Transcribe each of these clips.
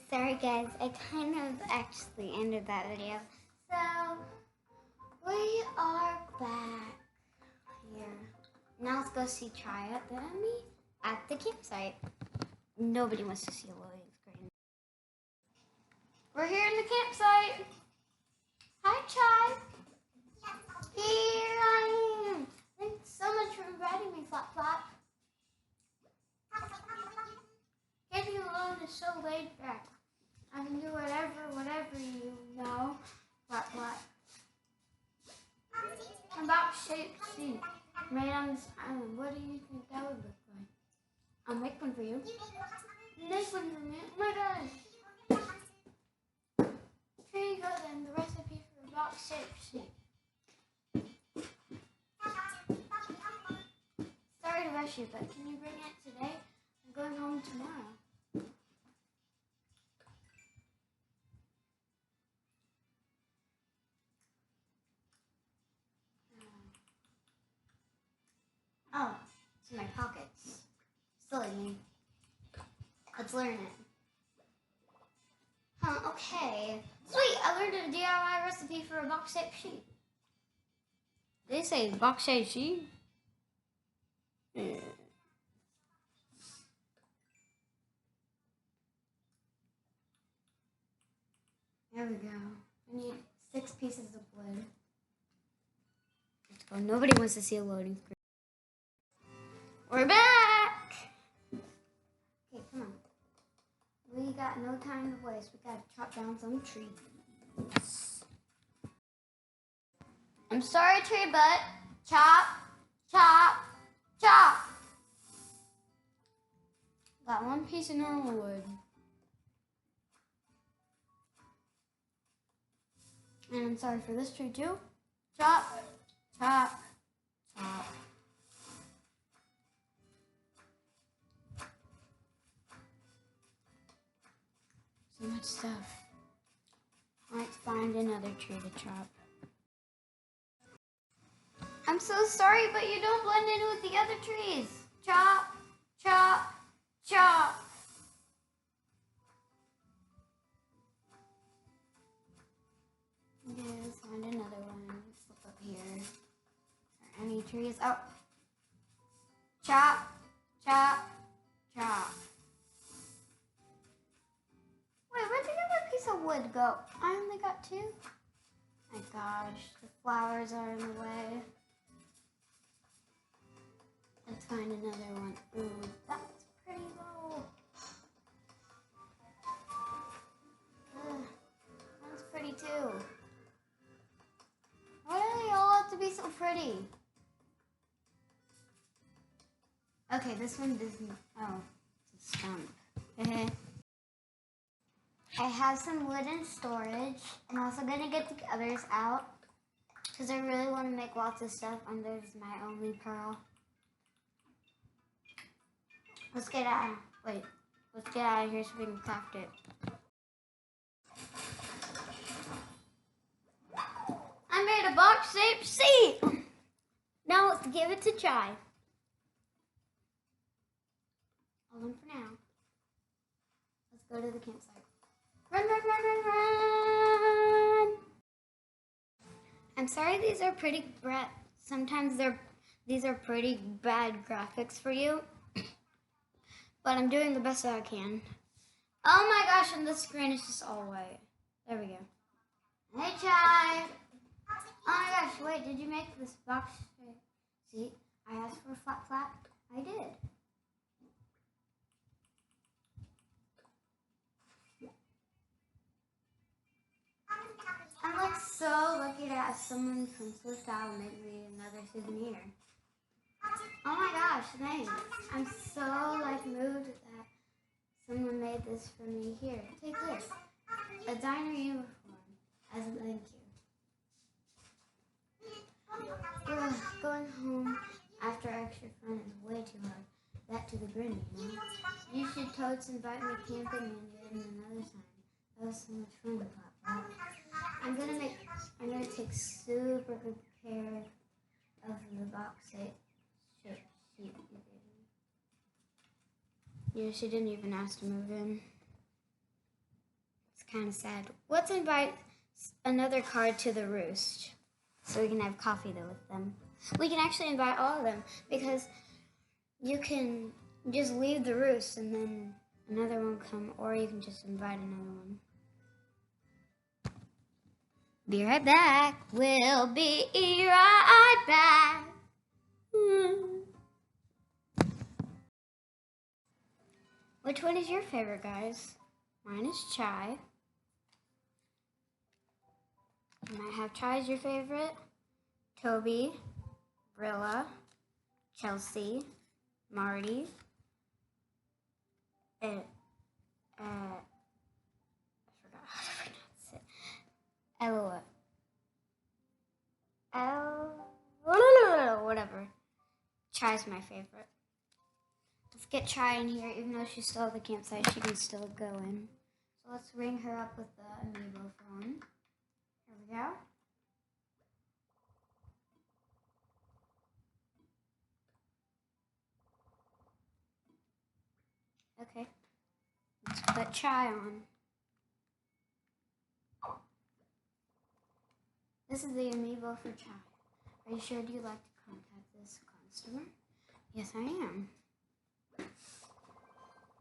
Sorry guys, I kind of actually ended that video. So, we are back here. Now let's go see Chai at the campsite. Nobody wants to see a loading screen. We're here in the campsite. Hi Chai. Here I am. Thanks so much for inviting me, Flop Flop. Getting alone is so laid back. I can do whatever you know. Flop Flop. A box-shaped seat made on this island. What do you think that would look like? I'll make one for you. Make one for me. Oh my gosh. Here you go then, the recipe for a box-shaped seat. Sorry to rush you, but can you bring it today? I'm going home tomorrow. Oh, it's in my pockets. Silly me. Let's learn it. Okay. Sweet, I learned a DIY recipe for a box-shaped sheet. They say box-shaped sheet? Yeah. There we go. I need 6 pieces of wood. Let's go. Nobody wants to see a loading screen. We're back! Okay, come on. We got no time to waste. We gotta chop down some trees. I'm sorry, tree butt. Chop, chop, chop. Got 1 piece of normal wood. And I'm sorry for this tree too. Chop, chop, chop. So much stuff. Let's find another tree to chop. I'm so sorry, but you don't blend in with the other trees. Chop, chop, chop. Okay, let's find another one. Let's look up here. Are any trees? Oh. Chop, chop, chop. Wait, where'd the other piece of wood go? I only got 2. My gosh, the flowers are in the way. Let's find another one. Ooh, that's pretty low. That's pretty too. Why do they all have to be so pretty? Okay, this one doesn't. Oh, it's a stump. I have some wood in storage. I'm also gonna get the others out because I really want to make lots of stuff. And there's my only pearl. Let's get out. Wait, let's get out of here so we can craft it. I made a box-shaped seat. Now let's give it to Chai. Hold on for now. Let's go to the campsite. Run, run, run, run, run! I'm sorry these are pretty sometimes these are pretty bad graphics for you. But I'm doing the best that I can. Oh my gosh, and the screen is just all white. There we go. Hey Chai! Oh my gosh, wait, did you make this box? See, I asked for a flat flat. I did. I'm like so lucky to have someone from Swift Isle make me another souvenir. Oh my gosh, thanks. I'm so like moved that someone made this for me. Here, take this. A diner uniform as a thank you. Ugh, going home after extra fun is way too hard. That to the grin, you know? You should totes invite me camping and get in another time. That was so much fun, Pop. I'm gonna take super good care of the box sheet you gave me. Yeah, she didn't even ask to move in. kind of sad. Let's invite another card to the roost so we can have coffee though with them. We can actually invite all of them because you can just leave the roost and then another one come, or you can just invite another one. Be right back. We'll be right back. Which one is your favorite, guys? Mine is Chai. You might have Chai as your favorite. Toby, Brilla, Chelsea, Marty, I forgot how to pronounce it. Whatever. Chai's my favorite. Let's get Chai in here. Even though she's still at the campsite, she can still go in. So let's ring her up with the Amiibo phone. Here we go. Okay. Let's put Chai on. This is the Amiibo for Chai. Are you sure you'd like to contact this customer? Yes, I am.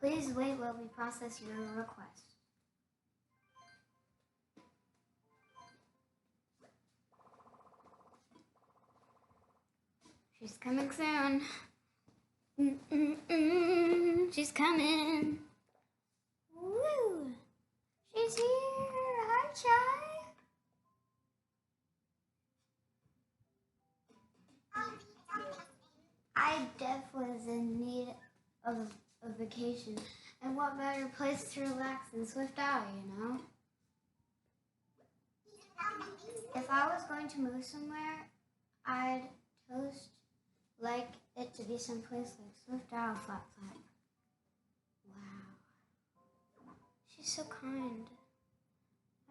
Please wait while we process your request. She's coming soon. She's coming. Woo! She's here. Hi, Chai. I definitely was in need of a vacation. And what better place to relax than Swift Alley, you know? If I was going to move somewhere, I'd like it to be someplace like Swift Alley Flat Flat. Wow. She's so kind.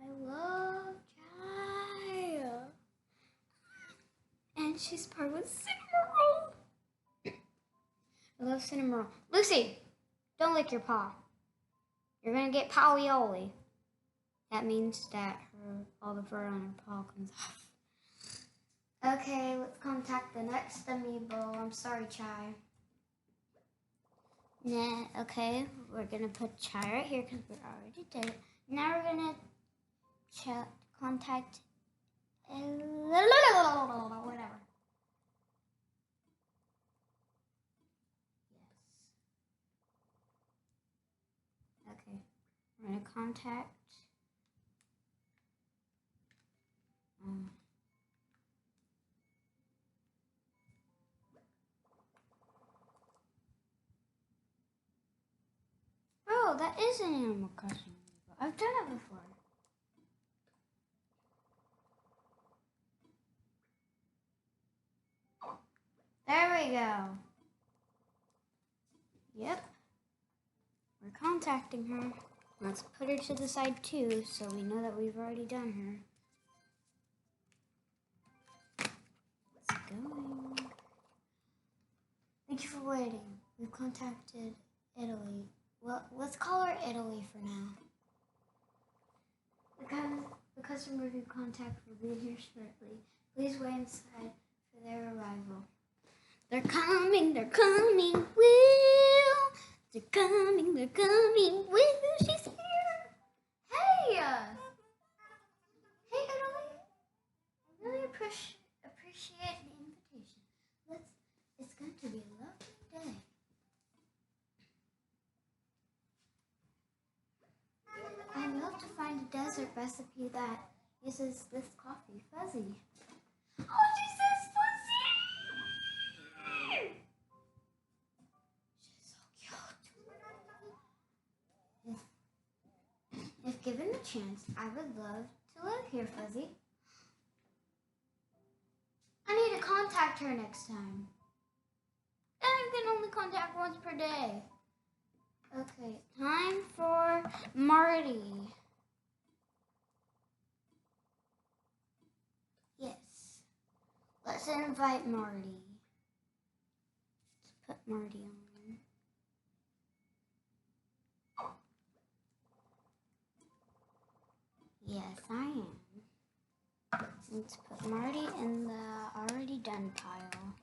I love Jai. And she's part with Cinnamon. I love Cinnamon. Lucy, don't lick your paw. You're gonna get Powioli. That means that all the fur on her paw comes off. Okay, let's contact the next Amiibo. I'm sorry, Chai. Nah, okay, we're gonna put Chai right here because we already did it. Now we're gonna contact whatever. Okay, we're going to contact bro, that is an Animal Crossing. I've done it before. There we go. Yep. We're contacting her. Let's put her to the side too, so we know that we've already done her. It's going. Thank you for waiting. We've contacted Italy. Well, let's call her Italy for now. The customer who contact will be here shortly. Please wait inside for their arrival. They're coming, woo! They're coming, woo! She's here! Hey! Hey, Italy! I really appreciate the invitation. It's going to be a lovely day. I'd love to find a desert recipe that uses this coffee fuzzy. Oh, she says fuzzy! She's so cute. If given the chance, I would love to live here, Fuzzy. I need to contact her next time. And I can only contact once per day. Okay, time for Marty. Yes. Let's invite Marty. Let's put Marty on. Yes, I am. Let's put Marty in the already done pile.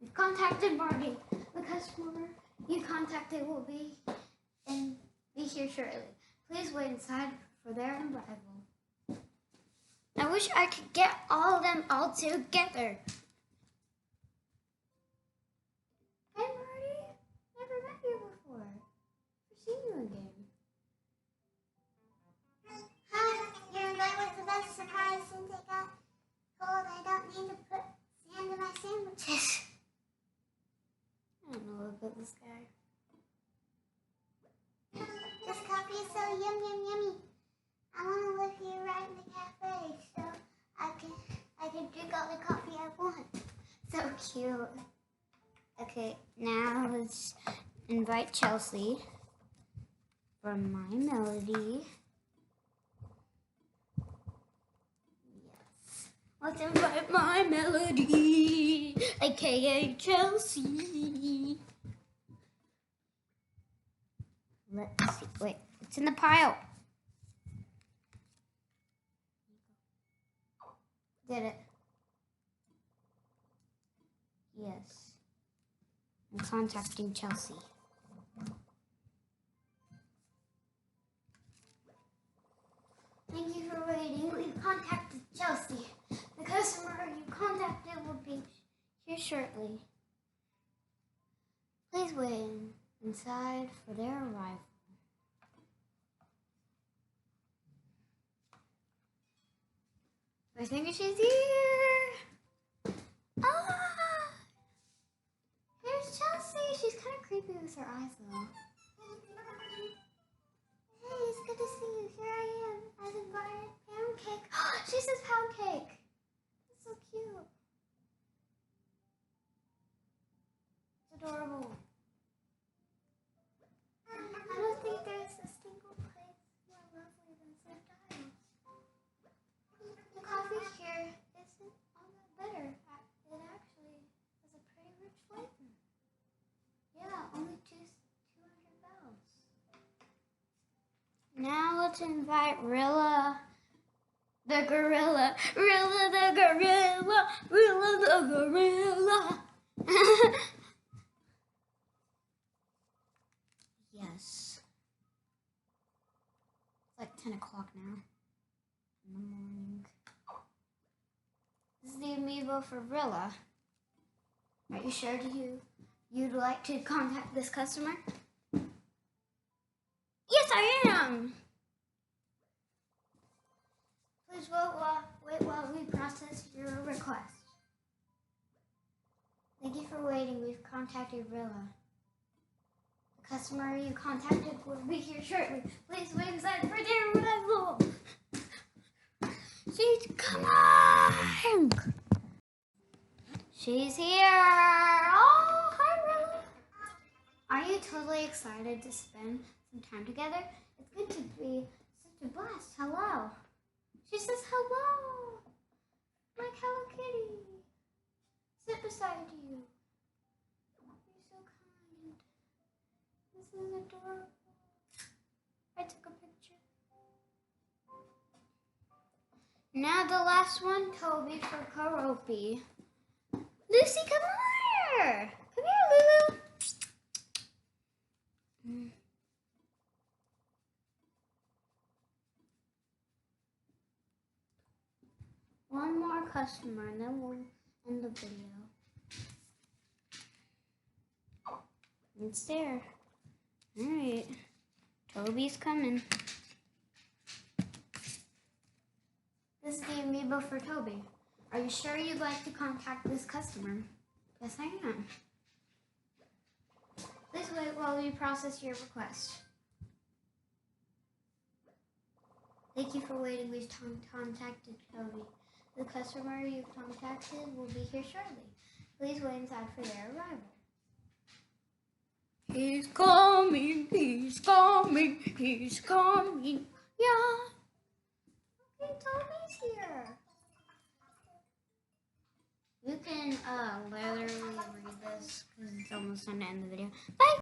We've contacted Marty. The customer you contacted will be here shortly. Please wait inside for their arrival. I wish I could get all of them all together. Hey Marty, never met you before. Never seen you again. Hi, your invite was the best surprise since I got told I don't need to put sand in my sandwiches. I don't know about this guy. This coffee is so yummy. I want to live here right in the cafe so I can drink all the coffee I want. So cute. Okay, now let's invite Chelsea from My Melody. Yes. Let's invite My Melody, aka Chelsea. Let's see. Wait, it's in the pile. Did it? Yes. I'm contacting Chelsea. Thank you for waiting. We've contacted Chelsea. The customer you contacted will be here shortly. Please wait inside for their arrival. I think she's here. Ah! Here's Chelsea. She's kind of creepy with her eyes, though. Hey, it's good to see you. Here I am. I've invited Pound cake. She says pound cake. That's so cute. It's adorable. I don't think there's a single place more lovely than some tiles. The coffee here isn't all that bitter. It actually has a pretty rich flavor. Yeah, only 200 bells. Now let's invite Rilla the gorilla. Rilla the gorilla. Rilla the gorilla. Yes. It's like 10 o'clock now in the morning. This is the amiibo for Rilla. Are you sure you'd like to contact this customer? Yes, I am. Please wait while we process your request. Thank you for waiting. We've contacted Rilla. The customer you contacted will be here shortly. Please wait inside for their arrival. She's coming. She's here. Oh, hi, Rilla. Are you totally excited to spend some time together? It's good to be such a blast. Hello. She says hello. Like Hello Kitty. Sit beside you. You're so kind. This is adorable. I took a picture. Now the last one, Toby for Karopi. Lucy, come here. Come here, Lulu. One more customer and then we'll end the video. It's there. Alright. Toby's coming. This is the amiibo for Toby. Are you sure you'd like to contact this customer? Yes, I am. Please wait while we process your request. Thank you for waiting. We've contacted Toby. The customer you contacted will be here shortly. Please wait inside for their arrival. He's coming, he's coming, he's coming. Yeah. Okay, Toby's here. You can literally read this because it's almost time to end the video. Bye.